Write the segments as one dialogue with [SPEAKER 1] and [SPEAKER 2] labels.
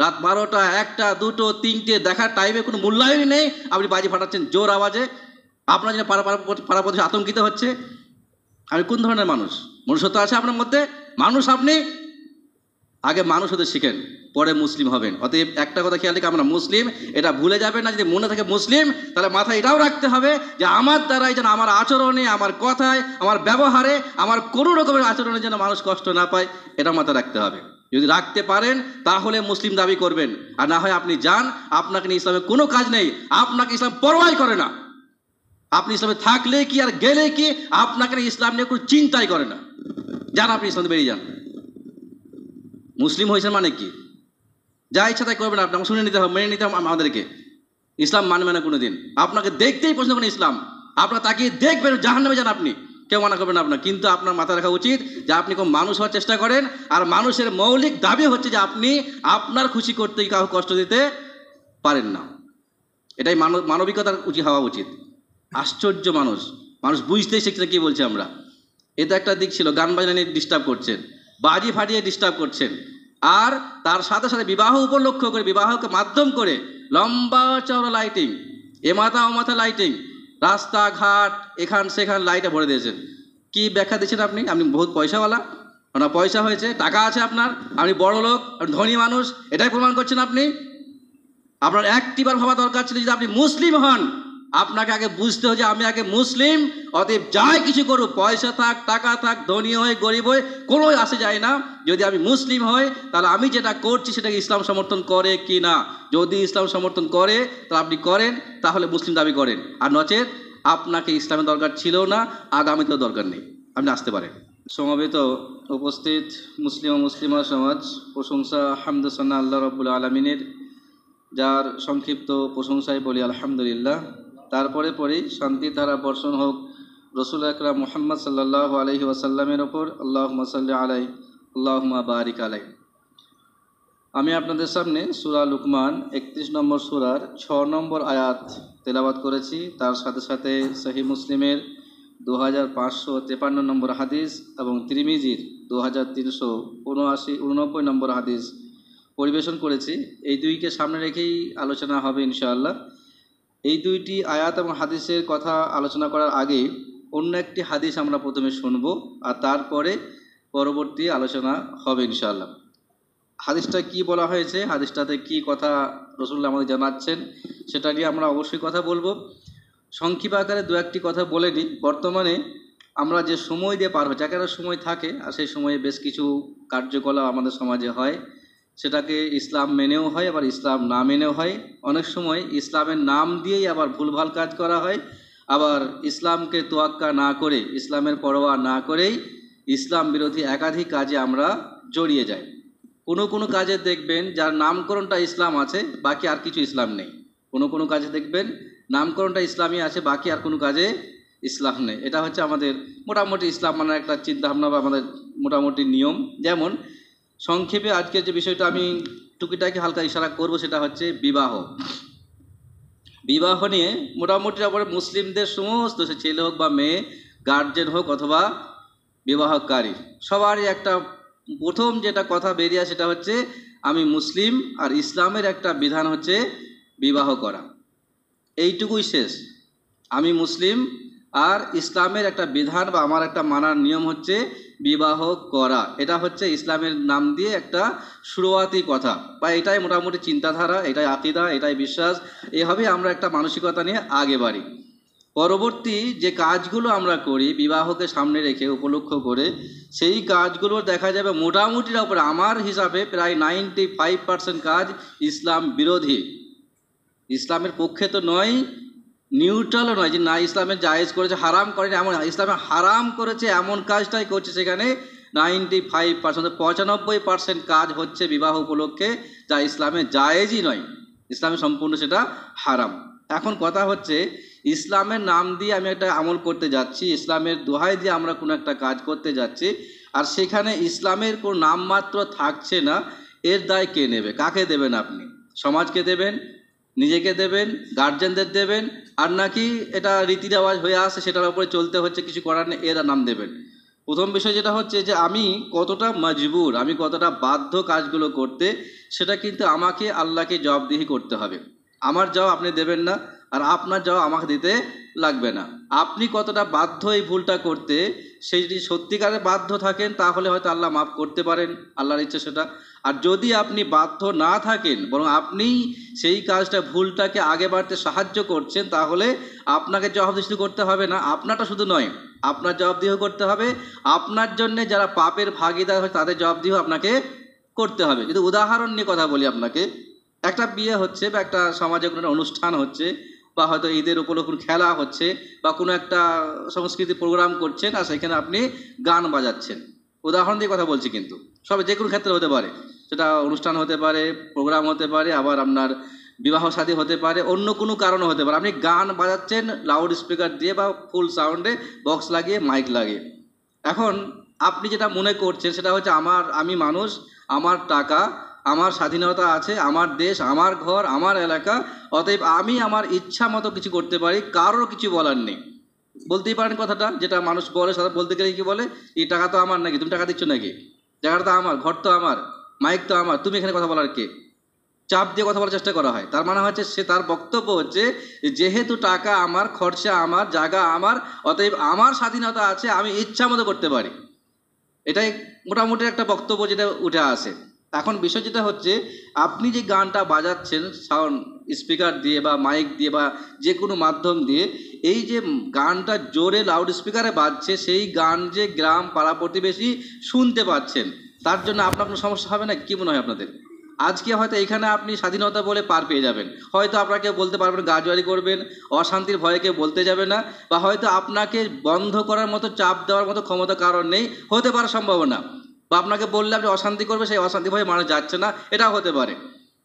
[SPEAKER 1] রাত 12টা, 1টা, 2টো, 3টে দেখার টাইমে কোনো মূল্যায়নই নেই, আপনি বাজি ফাটাচ্ছেন জোর আওয়াজে। আপনার জন্য পাড়া প্রতিবেশী আতঙ্কিত হচ্ছে। আমি কোন ধরনের মানুষ? মনুষ্যত্ব আছে আপনার মধ্যে? মানুষ আপনি? আগে মানুষ হতে শিখেন, পরে মুসলিম হবেন। অতএব একটা কথা খেয়াল রেখে আমরা মুসলিম, এটা ভুলে যাবেন না। যদি মনে থাকে মুসলিম, তাহলে মাথায় এটাও রাখতে হবে যে আমার দ্বারাই যেন আমার আচরণে, আমার কথায়, আমার ব্যবহারে, আমার কোনো রকমের আচরণে যেন মানুষ কষ্ট না পায়, এটা মাথায় রাখতে হবে। যদি রাখতে পারেন তাহলে মুসলিম দাবি করবেন, আর না হয় আপনি যান, আপনাকে নিয়ে ইসলামে কোনো কাজ নেই, আপনাকে ইসলাম পরোয়াই করে না। আপনি ইসলামে থাকলে কি আর গেলে কি, আপনাকে নিয়ে ইসলাম নিয়ে কোনো চিন্তাই করে না। যান, আপনি ইসলাম বেরিয়ে যান। মুসলিম হয়েছেন মানে কি? যা ইচ্ছা তাই করবেন আপনি, শুনে নিতে হবে, মেনে নিতে হবে আমাদেরকে। ইসলাম মানবে না কোনোদিন। আপনাকে দেখতেই পছন্দ করেন ইসলাম, আপনার তাকিয়ে দেখবেন, জাহান্নামে যান আপনি, কেউ মানা করবেন আপনার। কিন্তু আপনার মাথায় রাখা উচিত যে আপনি কোন মানুষ হওয়ার চেষ্টা করেন, আর মানুষের মৌলিক দাবি হচ্ছে যে আপনি আপনার খুশি করতে কাউকে কষ্ট দিতে পারেন না। এটাই মানবিকতার উচিত হওয়া উচিত। আশ্চর্য মানুষ, মানুষ বুঝতেই শিখছে কি বলছে আমরা। এটা একটা দিক ছিল, গান বাজনা নিয়ে ডিস্টার্ব করছেন, বাজি ফাটিয়ে ডিস্টার্ব করছেন, আর তার সাথে সাথে বিবাহ উপলক্ষ করে, বিবাহকে মাধ্যম করে লম্বা চওড়া লাইটিং, এ মাথা ও মাথা লাইটিং, রাস্তাঘাট এখান সেখান লাইটে ভরে দিয়েছেন। কি ব্যাখ্যা দিচ্ছেন আপনি? আপনি বহুত পয়সাওয়ালা, আপনার পয়সা হয়েছে, টাকা আছে আপনার, আপনি বড় লোক, আপনি ধনী মানুষ, এটাই প্রমাণ করছেন আপনি। আপনার একটিবার ভাবা দরকার ছিল, যদি আপনি মুসলিম হন, আপনাকে আগে বুঝতে হবে যে আমি আগে মুসলিম। অতএব যাই কিছু করুক, পয়সা থাক, টাকা থাক, ধনী হয়ে গরিব হয়ে, কোনো আসে যায় না। যদি আমি মুসলিম হই, তাহলে আমি যেটা করছি সেটাকে ইসলাম সমর্থন করে কি না। যদি ইসলাম সমর্থন করে তাহলে আপনি করেন, তাহলে মুসলিম দাবি করেন। আর নচেত আপনাকে ইসলামের দরকার ছিল না, আগামীতেও দরকার নেই, আপনি আসতে পারেন। সমবেত উপস্থিত মুসলিম ও মুসলিমা সমাজ, প্রশংসা হামদুসান্না আল্লাহ রাব্বুল আলামিনের, যার সংক্ষিপ্ত প্রশংসায় বলি আলহামদুলিল্লাহ। তারপরে পরেই শান্তি ধারা বর্ষণ হোক রসুল আকরাম মুহাম্মদ সাল্লাল্লাহু আলাইহি ওয়াসাল্লামের ওপর। আল্লাহুম্মা সাল্লি আলাইহি আল্লাহুম্মা বারিক আলাইহি। আমি আপনাদের সামনে সূরা লুকমান 31 নম্বর সূরার 6 নম্বর আয়াত তেলাওয়াত করেছি। তার সাথে সাথে সহিহ মুসলিমের 2553 নম্বর হাদিস এবং তিরমিজির 2379 নম্বর হাদিস পরিবেশন করেছি। এই দুইকে সামনে রেখেই আলোচনা হবে ইনশাআল্লাহ। এই দুইটি আয়াত এবং হাদিসের কথা আলোচনা করার আগে অন্য একটি হাদিস আমরা প্রথমে শুনব, আর তারপরে পরবর্তী আলোচনা হবে ইনশাআল্লাহ। হাদিসটা কি বলা হয়েছে, হাদিসটাতে কি কথা রাসূলুল্লাহ আমাদের জানাচ্ছেন, সেটা নিয়ে আমরা অবশ্যই কথা বলবো। সংক্ষিপ্ত আকারে দু একটি কথা বলে নিই। বর্তমানে আমরা যে সময় দিয়ে পার হই, যাকে একটা সময় থাকে, আর সেই সময়ে বেশ কিছু কার্যকলাপ আমাদের সমাজে হয়, সেটাকে ইসলাম মেনেও হয়, আবার ইসলাম না মেনেও হয়। অনেক সময় ইসলামের নাম দিয়েই আবার ভুলভাল কাজ করা হয়, আবার ইসলামকে তোয়াক্কা না করে, ইসলামের পরোয়া না করেই ইসলাম বিরোধী একাধিক কাজে আমরা জড়িয়ে যাই। কোনো কোনো কাজে দেখবেন যার নামকরণটা ইসলাম আছে, বাকি আর কিছু ইসলাম নেই। কোনো কোনো কাজে দেখবেন নামকরণটা ইসলামই আছে, বাকি আর কোনো কাজে ইসলাম নেই। এটা হচ্ছে আমাদের মোটামুটি ইসলাম মানার একটা চিন্তাভাবনা বা আমাদের মোটামুটি নিয়ম। যেমন সংক্ষেপে আজকের যে বিষয়টা আমি টুকিটাকি হালকা ইশারা করব, সেটা হচ্ছে বিবাহ। বিবাহ নিয়ে মোটামুটি আবার মুসলিমদের সমস্ত, সে ছেলে হোক বা মেয়ে, গার্জেন হোক অথবা বিবাহকারী, সবারই একটা প্রথম যেটা কথা বেরিয়ে সেটা হচ্ছে আমি মুসলিম, আর ইসলামের একটা বিধান হচ্ছে বিবাহ করা। এইটুকুই শেষ। আমি মুসলিম, আর ইসলামের একটা বিধান বা আমার একটা মানার নিয়ম হচ্ছে বিবাহ করা। এটা হচ্ছে ইসলামের নাম দিয়ে একটা শুরুয়াতি কথা, বা এটাই মোটামুটি চিন্তাধারা, এটাই আকীদা, এটাই বিশ্বাস। এভাবে আমরা একটা মানসিকতা নিয়ে আগে বাড়ি। পরবর্তী যে কাজগুলো আমরা করি বিবাহকে সামনে রেখে উপলক্ষ করে, সেই কাজগুলো দেখা যাবে মোটামুটির উপরে আমার হিসাবে প্রায় 95% কাজ ইসলাম বিরোধী। ইসলামের পক্ষে তো নয়, নিউট্রালও নয় যে না ইসলামের জায়েজ করেছে, হারাম করেছে এমন, ইসলামে হারাম করেছে এমন কাজটাই করছে। সেখানে 95%, 95% কাজ হচ্ছে বিবাহ উপলক্ষে যা ইসলামে জায়েজই নয়, ইসলামে সম্পূর্ণ সেটা হারাম। এখন কথা হচ্ছে ইসলামের নাম দিয়ে আমি একটা আমল করতে যাচ্ছি, ইসলামের দোহাই দিয়ে আমরা কোনো একটা কাজ করতে যাচ্ছি, আর সেখানে ইসলামের কোনো নামমাত্র থাকছে না। এর দায় কে নেবে? কাকে দেবেন আপনি? সমাজকে দেবেন, নিজেকে দেবেন, গার্জেনদের দেবেন, আর নাকি এটা রীতি রেওয়াজ হয়ে আসে সেটার উপরে চলতে হচ্ছে, কিছু করার নেই, এর নাম দেবেন? প্রথম বিষয় যেটা হচ্ছে যে আমি কতটা মজবুর, আমি কতটা বাধ্য কাজগুলো করতে, সেটা কিন্তু আমাকে আল্লাহকে জবাবদিহি করতে হবে। আমার জবাব আপনি দেবেন না, আর আপনার জবাব আমাকে দিতে লাগবে না। আপনি কতটা বাধ্য এই ভুলটা করতে, সেই যদি সত্যিকারে বাধ্য থাকেন তাহলে হয়তো আল্লাহ মাফ করতে পারেন, আল্লাহর ইচ্ছে সেটা। আর যদি আপনি বাধ্য না থাকেন, বরং আপনি সেই কাজটা ভুলটাকে আগে বাড়তে সাহায্য করছেন, তাহলে আপনাকে জবাবদিহি করতে হবে না। আপনারটা শুধু নয়, আপনার জবাবদিহি করতে হবে, আপনার জন্য যারা পাপের ভাগীদার হয় তাদের জবাবদিহি আপনাকে করতে হবে। যদি উদাহরণ নিয়ে কথা বলি আপনাকে, একটা বিয়ে হচ্ছে বা একটা সমাজে কোনো একটা অনুষ্ঠান হচ্ছে, বা হয়তো ঈদের উপলক্ষে কোনো খেলা হচ্ছে, বা কোনো একটা সংস্কৃতি প্রোগ্রাম করছেন, আর সেখানে আপনি গান বাজাচ্ছেন। উদাহরণ দিয়ে কথা বলছি, কিন্তু সব যে কোনো ক্ষেত্রে হতে পারে, সেটা অনুষ্ঠান হতে পারে, প্রোগ্রাম হতে পারে, আবার আপনার বিবাহ শাদী হতে পারে, অন্য কোনো কারণও হতে পারে। আপনি গান বাজাচ্ছেন লাউড স্পিকার দিয়ে বা ফুল সাউন্ডে বক্স লাগিয়ে, মাইক লাগিয়ে। এখন আপনি যেটা মনে করছেন সেটা হচ্ছে আমি মানুষ, আমার টাকা, আমার স্বাধীনতা আছে, আমার দেশ, আমার ঘর, আমার এলাকা, অতএব আমি আমার ইচ্ছা মতো কিছু করতে পারি, কারোর কিছু বলার নেই। বলতেই পারেন কথাটা, যেটা মানুষ বলে, সাথে বলতে গেলে কি বলে, এই টাকা তো আমার নাকি, তুমি টাকা দিচ্ছ নাকি, জায়গাটা তো আমার, ঘর তো আমার, মাইক তো আমার, তুমি এখানে কথা বলার কে? চাপ দিয়ে কথা বলার চেষ্টা করা হয়। তার মানে হচ্ছে সে, তার বক্তব্য হচ্ছে যেহেতু টাকা আমার, খরচা আমার, জায়গা আমার, অতএব আমার স্বাধীনতা আছে, আমি ইচ্ছা মতো করতে পারি। এটাই মোটামুটি একটা বক্তব্য যেটা উঠে আসে। এখন বিষয় যেটা হচ্ছে, আপনি যে গানটা বাজাচ্ছেন সাউন্ড স্পিকার দিয়ে বা মাইক দিয়ে বা যে কোনো মাধ্যম দিয়ে, এই যে গানটা জোরে লাউড স্পিকারে বাজছে, সেই গান যে গ্রাম পাড়া প্রতিবেশী শুনতে পাচ্ছেন, তার জন্য আপনার কোনো সমস্যা হবে না? কি মনে হয় আপনাদের? আজকে হয়তো এখানে আপনি স্বাধীনতা বলে পার পেয়ে যাবেন, হয়তো আপনাকে বলতে পারবেন, গাজুয়ারি করবেন, অশান্তির ভয়ে কেউ বলতে যাবে না, বা হয়তো আপনাকে বন্ধ করার মতো, চাপ দেওয়ার মতো ক্ষমতা কারণ নেই, হতে পারে সম্ভাবনা। বা আপনাকে বললে আপনি অশান্তি করবে, সেই অশান্তি ভয়ে মানুষ যাচ্ছে না, এটাও হতে পারে।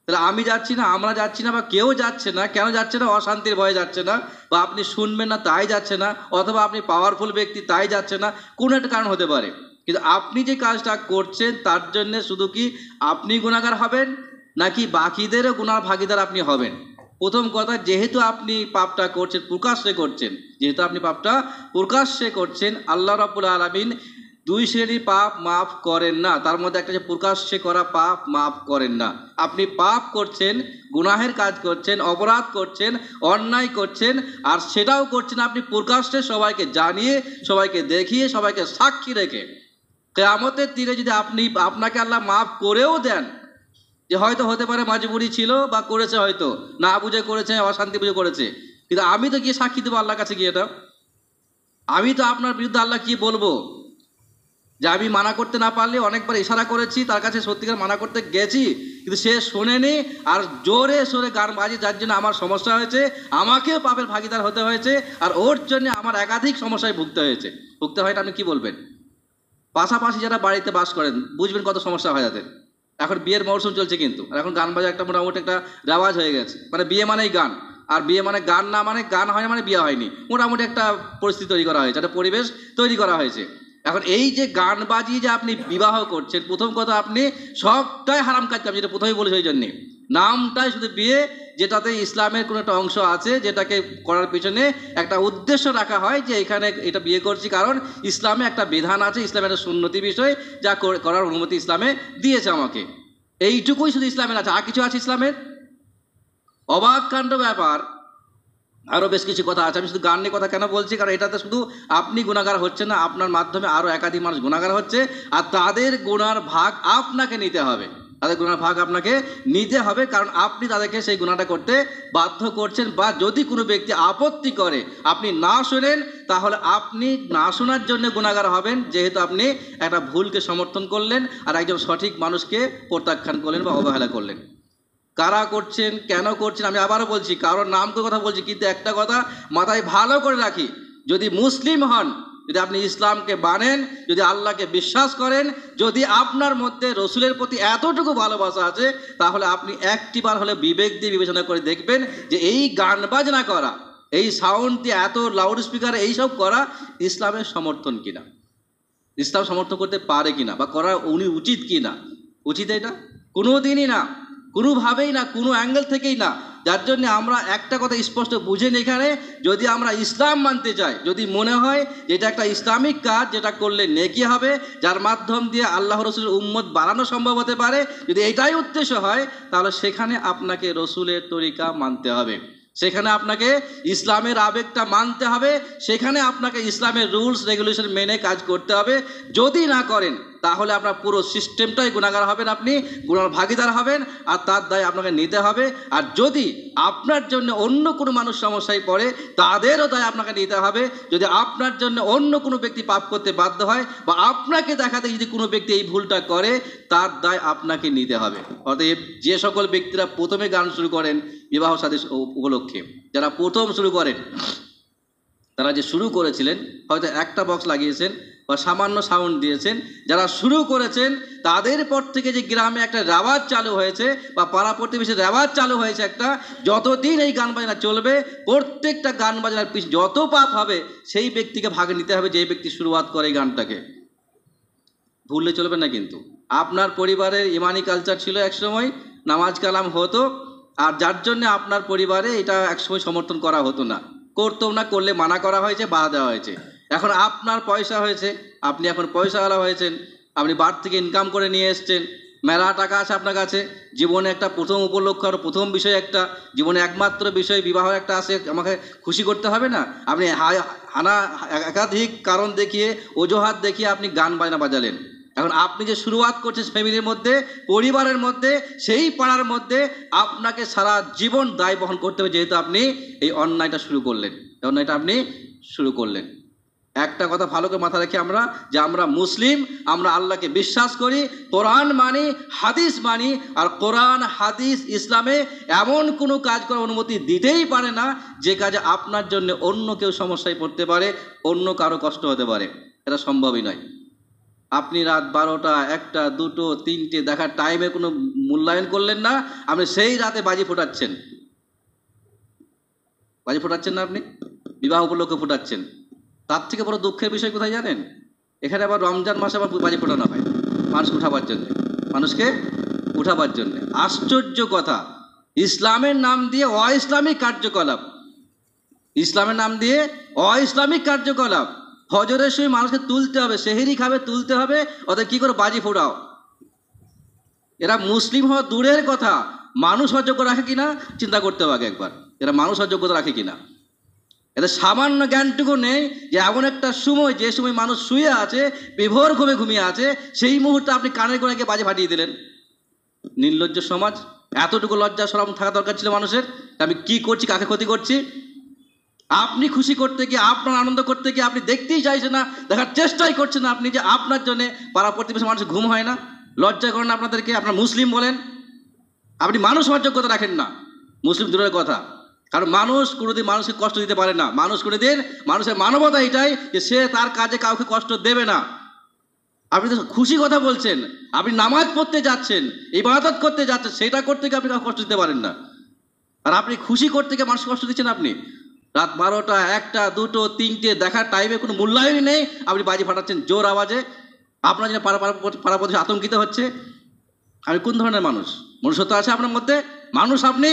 [SPEAKER 1] তাহলে আমি যাচ্ছি না, আমরা যাচ্ছি না, বা কেউ যাচ্ছে না, কেন যাচ্ছে না? অশান্তির ভয়ে যাচ্ছে না, বা আপনি শুনবেন না তাই যাচ্ছে না, অথবা আপনি পাওয়ারফুল ব্যক্তি তাই যাচ্ছে না, কোনো একটা কারণ হতে পারে। কিন্তু আপনি যে কাজটা করছেন তার জন্য শুধু কি আপনি গুনাহগার হবেন, নাকি বাকিদেরও গুনার ভাগীদার আপনি হবেন? প্রথম কথা, যেহেতু আপনি পাপটা করছেন, প্রকাশ্যে করছেন, যেহেতু আপনি পাপটা প্রকাশ্যে করছেন, আল্লাহ রাব্বুল আলামিন দুই শ্রেণীর পাপ মাফ করেন না, তার মধ্যে একটা যে প্রকাশ্যে করা পাপ মাফ করেন না। আপনি পাপ করছেন, গুনাহের কাজ করছেন, অপরাধ করছেন, অন্যায় করছেন, আর সেটাও করছেন আপনি প্রকাশ্যে, সবাইকে জানিয়ে, সবাইকে দেখিয়ে, সবাইকে সাক্ষী রেখে। কিয়ামতের দিনে যদি আপনাকে আল্লাহ মাফ করেও দেন, যে হয়তো হতে পারে মাজবুরি ছিল, বা করেছে, হয়তো না বুঝে করেছে, অশান্তি বুঝে করেছে, কিন্তু আমি তো গিয়ে সাক্ষী দেবো আল্লাহর কাছে গিয়ে, এটা আমি তো আপনার বিরুদ্ধে আল্লাহ কি বলবো, যে আমি মানা করতে না পারলে অনেকবার ইশারা করেছি, তার কাছে সত্যিকার মানা করতে গেছি, কিন্তু সে শোনেনি, আর জোরে সোরে গান বাজি, যার জন্য আমার সমস্যা হয়েছে, আমাকেও পাপের ভাগীদার হতে হয়েছে, আর ওর জন্য আমার একাধিক সমস্যায় ভুগতে হয় না। আপনি কি বলবেন? পাশাপাশি যারা বাড়িতে বাস করেন, বুঝবেন কত সমস্যা হয় তাদের। এখন বিয়ের মৌসুম চলছে, কিন্তু আর এখন গান বাজা একটা মোটামুটি একটা রেওয়াজ হয়ে গেছে, মানে বিয়ে মানেই গান, আর বিয়ে মানে গান না, মানে গান হয় না মানে বিয়ে হয়নি, মোটামুটি একটা পরিস্থিতি তৈরি করা হয়েছে, একটা পরিবেশ তৈরি করা হয়েছে। এখন এই যে গান বাজিয়ে যে আপনি বিবাহ করছেন, প্রথম কথা আপনি সবটাই হারাম কাজ করছেন, যেটা প্রথমেই বলেছি, ওই জন্যে নামটাই শুধু বিয়ে, যেটাতে ইসলামের কোনো একটা অংশ আছে, যেটাকে করার পিছনে একটা উদ্দেশ্য রাখা হয়, যে এখানে এটা বিয়ে করছি কারণ ইসলামে একটা বিধান আছে, ইসলামের একটা সুন্নতি বিষয়, যা করার অনুমতি ইসলামে দিয়েছে আমাকে। এইটুকুই শুধু ইসলামের আছে, আর কিছু আছে ইসলামের? অবাক কাণ্ড ব্যাপার। আরও বেশ কিছু কথা আছে। আমি শুধু গান নিয়ে কথা কেন বলছি, কারণ এটাতে শুধু আপনি গুনাহগার হচ্ছেন না, আপনার মাধ্যমে আরও একাধিক মানুষ গুনাহগার হচ্ছে, আর তাদের গুনার ভাগ আপনাকে নিতে হবে, তাদের গুনার ভাগ আপনাকে নিতে হবে, কারণ আপনি তাদেরকে সেই গুনাহটা করতে বাধ্য করছেন। বা যদি কোনো ব্যক্তি আপত্তি করে, আপনি না শোনেন, তাহলে আপনি না শোনার জন্য গুনাহগার হবেন, যেহেতু আপনি একটা ভুলকে সমর্থন করলেন, আর একজন সঠিক মানুষকে প্রত্যাখ্যান করলেন বা অবহেলা করলেন। কারা করছেন, কেন করছেন, আমি আবারও বলছি, কারোর নাম করে কথা বলছি, কিন্তু একটা কথা মাথায় ভালো করে রাখি, যদি মুসলিম হন, যদি আপনি ইসলামকে মানেন, যদি আল্লাহকে বিশ্বাস করেন, যদি আপনার মধ্যে রসুলের প্রতি এতটুকু ভালোবাসা আছে, তাহলে আপনি একটিবার হলে বিবেক দিয়ে বিবেচনা করে দেখবেন যে এই গান বাজনা করা, এই সাউন্ড দিয়ে এত লাউড স্পিকারে এইসব করা ইসলামের সমর্থন কিনা, ইসলাম সমর্থন করতে পারে কিনা, বা করা উনি উচিত কিনা। উচিত এটা? কোনো দিনই না, কোনোভাবেই না, কোনো অ্যাঙ্গেল থেকেই না। যার জন্য আমরা একটা কথা স্পষ্ট বুঝেন, এখানে যদি আমরা ইসলাম মানতে চাই, যদি মনে হয় এটা একটা ইসলামিক কাজ যেটা করলে নেকি হবে, যার মাধ্যম দিয়ে আল্লাহ রসুলের উম্মত বাড়ানো সম্ভব হতে পারে, যদি এটাই উদ্দেশ্য হয়, তাহলে সেখানে আপনাকে রসুলের তরিকা মানতে হবে, সেখানে আপনাকে ইসলামের আবেগটা মানতে হবে, সেখানে আপনাকে ইসলামের রুলস রেগুলেশন মেনে কাজ করতে হবে। যদি না করেন তাহলে আপনার পুরো সিস্টেমটাই গুনাহগার হবেন, আপনি গুনার ভাগীদার হবেন, আর তার দায় আপনাকে নিতে হবে। আর যদি আপনার জন্য অন্য কোনো মানুষ সমস্যায় পড়ে, তাদেরও দায় আপনাকে নিতে হবে। যদি আপনার জন্য অন্য কোনো ব্যক্তি পাপ করতে বাধ্য হয়, বা আপনাকে দেখাতে যদি কোনো ব্যক্তি এই ভুলটা করে, তার দায় আপনাকে নিতে হবে। অতএব যে সকল ব্যক্তিরা প্রথমে গান শুরু করেন বিবাহ সাদী উপলক্ষে, যারা প্রথম শুরু করেন, তারা যে শুরু করেছিলেন হয়তো একটা বক্স লাগিয়েছেন বা সামান্য সাউন্ড দিয়েছেন, যারা শুরু করেছেন তাদের পর থেকে যে গ্রামে একটা রেওয়াজ চালু হয়েছে বা পাড়া প্রতিবেশী রেওয়াজ চালু হয়েছে একটা, যতদিন এই গান বাজনা চলবে, প্রত্যেকটা গান বাজনার পিছনে যত পাপ হবে সেই ব্যক্তিকে ভাগে নিতে হবে, যে ব্যক্তি শুরুয়াত করে এই গানটাকে। ভুললে চলবে না কিন্তু। আপনার পরিবারের ইমানি কালচার ছিল একসময়, নামাজ কালাম হতো, আর যার জন্য আপনার পরিবারে এটা একসময় সমর্থন করা হতো না, করতো না, করলে মানা করা হয়েছে, বাধা দেওয়া হয়েছে। এখন আপনার পয়সা হয়েছে, আপনি এখন পয়সাওয়ালা হয়েছেন, আপনি বার থেকে ইনকাম করে নিয়ে এসছেন, মেলা টাকা আছে আপনার কাছে, জীবনে একটা প্রথম উপলক্ষ আর প্রথম বিষয়, একটা জীবনে একমাত্র বিষয় বিবাহ একটা আছে, আমাকে খুশি করতে হবে না। আপনি একাধিক কারণ দেখিয়ে, অজুহাত দেখিয়ে আপনি গান বাজনা বাজালেন। এখন আপনি যে শুরুয়াত করছেন ফ্যামিলির মধ্যে, পরিবারের মধ্যে, সেই পাড়ার মধ্যে আপনাকে সারা জীবন দায় বহন করতে হবে, যেহেতু আপনি এই অন্যায়টা শুরু করলেন, এই অন্যায়টা আপনি শুরু করলেন। একটা কথা ভালো করে মাথা রেখে আমরা, যে আমরা মুসলিম, আমরা আল্লাহকে বিশ্বাস করি, কোরআন মানি, হাদিস মানি, আর কোরআন হাদিস ইসলামে এমন কোনো কাজ করার অনুমতি দিতেই পারে না যে কাজে আপনার জন্য অন্য কেউ সমস্যায় পড়তে পারে, অন্য কারো কষ্ট হতে পারে, এটা সম্ভবই নয়। আপনি রাত 12টা, 1টা, 2টো, 3টে দেখার টাইমে কোনো মূল্যায়ন করলেন না, আপনি সেই রাতে বাজি ফোটাচ্ছেন। বাজি ফোটাচ্ছেন না, আপনি বিবাহ উপলক্ষে ফোটাচ্ছেন। তার থেকে বড় দুঃখের বিষয় কোথায় জানেন? এখানে আবার রমজান মাসে আবার বাজি ফোটানো হয় মানুষ উঠাবার জন্য, মানুষকে উঠাবার জন্য। আশ্চর্য কথা, ইসলামের নাম দিয়ে অইসলামিক কার্যকলাপ, ইসলামের নাম দিয়ে অইসলামিক কার্যকলাপ। ফজরের সময় মানুষকে তুলতে হবে, সেহেরি খাবে, তুলতে হবে, ওদের কি করে বাজি ফোটাও। এরা মুসলিম হওয়া দূরের কথা, মানুষ হওয়ার যোগ্য রাখে কিনা চিন্তা করতে হবে একবার, এরা মানুষ হওয়ার যোগ্যতা রাখে কিনা। এদের সামান্য জ্ঞানটুকু নেই যে এমন একটা সময়, যে সময় মানুষ শুয়ে আছে, বিভোর ঘুমিয়ে আছে, সেই মুহূর্তে আপনি কানের গোড়াকে বাজে ফাটিয়ে দিলেন। নির্লজ্জ সমাজ, এতটুকু লজ্জা শরম থাকা দরকার ছিল মানুষের। আমি কি করছি, কাকে ক্ষতি করছি? আপনি খুশি করতে গিয়ে, আপনার আনন্দ করতে গিয়ে আপনি দেখতেই চাইছেন না, দেখার চেষ্টাই করছেন না আপনি, যে আপনার জন্য পাড়া প্রতিবেশী মানুষের ঘুম হয় না, লজ্জা করেন আপনাদেরকে, আপনার মুসলিম বলেন, আপনি মানুষ হওয়ার যোগ্যতা রাখেন না। মুসলিম দূরের কথা, কারণ মানুষ কোনোদিন মানুষকে কষ্ট দিতে পারে না। মানুষ কোনোদিন, মানুষের মানবতা এটাই যে সে তার কাজে কাউকে কষ্ট দেবে না। আপনি তো খুশি কথা বলছেন, আপনি নামাজ পড়তে যাচ্ছেন, ইবাদত করতে যাচ্ছেন, সেটা করতে গিয়ে আপনি কাউকে কষ্ট দিতে পারেন না। আর আপনি খুশি করতে গিয়ে মানুষকে কষ্ট দিচ্ছেন। আপনি রাত 12টা, 1টা, 2টো, 3টে দেখার টাইমে কোনো মূল্যায়নই নেই, আপনি বাজি ফাটাচ্ছেন জোর আওয়াজে, আপনার জন্য পাড়া প্রতিবেশী আতঙ্কিত হচ্ছে। আমি কোন ধরনের মানুষ? মনুষ্যত্ব আছে আপনার মধ্যে? মানুষ আপনি,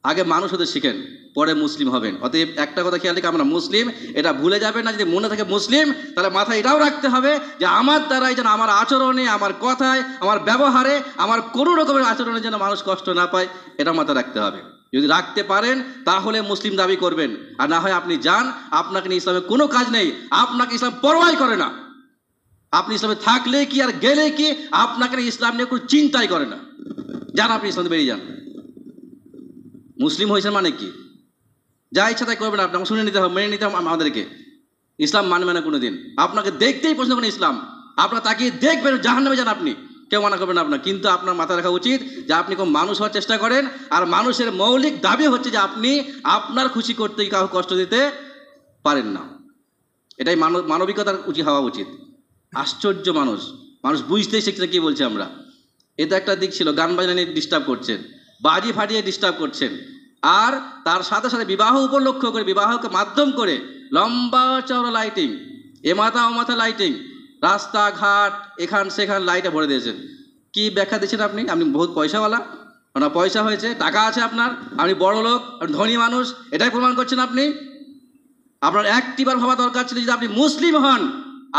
[SPEAKER 1] আগে মানুষ হতে শিখেন, পরে মুসলিম হবেন। অতএব একটা কথা খেয়াল রেখে, আমরা মুসলিম, এটা ভুলে যাবেন না। যদি মনে থাকে মুসলিম, তাহলে মাথায় এটাও রাখতে হবে যে আমার দ্বারাই যেন, আমার আচরণে, আমার কথায়, আমার ব্যবহারে, আমার কোনো রকমের আচরণে যেন মানুষ কষ্ট না পায়, এটা মাথায় রাখতে হবে। যদি রাখতে পারেন তাহলে মুসলিম দাবি করবেন, আর না হয় আপনি যান, আপনাকে নিয়ে ইসলামে কোনো কাজ নেই, আপনাকে ইসলাম পরোয়াই করে না। আপনি ইসলামে থাকলে কি আর গেলে কি, আপনাকে ইসলাম নিয়ে কোনো চিন্তাই করে না। যান, আপনি ইসলামে বেরিয়ে যান। মুসলিম হয়েছেন মানে কি? যা ইচ্ছা তাই করবেন, আপনাকে শুনে নিতে হবে, মেনে নিতে হবে আমাদেরকে। ইসলাম মানবে না কোনোদিন, আপনাকে দেখতেই পছন্দ করেন ইসলাম, আপনার তাকিয়ে দেখবেন, জাহান্নামে যান আপনি, কেউ মানা করবেন আপনার। কিন্তু আপনার মাথায় রাখা উচিত যে আপনি কোন মানুষ হওয়ার চেষ্টা করেন, আর মানুষের মৌলিক দাবি হচ্ছে যে আপনি আপনার খুশি করতে কাউকে কষ্ট দিতে পারেন না। এটাই মানবিকতার উচিত হওয়া উচিত। আশ্চর্য মানুষ, মানুষ বুঝতেই শিখছে কি বলছে আমরা। এটা একটা দিক ছিল, গান বাজনা নিয়ে ডিস্টার্ব করছেন, বাজি ফাটিয়ে ডিস্টার্ব করছেন, আর তার সাথে সাথে বিবাহ উপলক্ষ করে, বিবাহকে মাধ্যম করে লম্বা চওড়া লাইটিং, এ মাথা ও মাথা লাইটিং, রাস্তাঘাট এখান সেখান লাইটে ভরে দিয়েছেন। কি ব্যাখ্যা দিচ্ছেন আপনি? আপনি বহুত পয়সাওয়ালা, আপনার পয়সা হয়েছে, টাকা আছে আপনার, আপনি বড় লোক, আপনি ধনী মানুষ, এটাই প্রমাণ করছেন আপনি? আপনার একটিবার ভাবা দরকার ছিল, যদি আপনি মুসলিম হন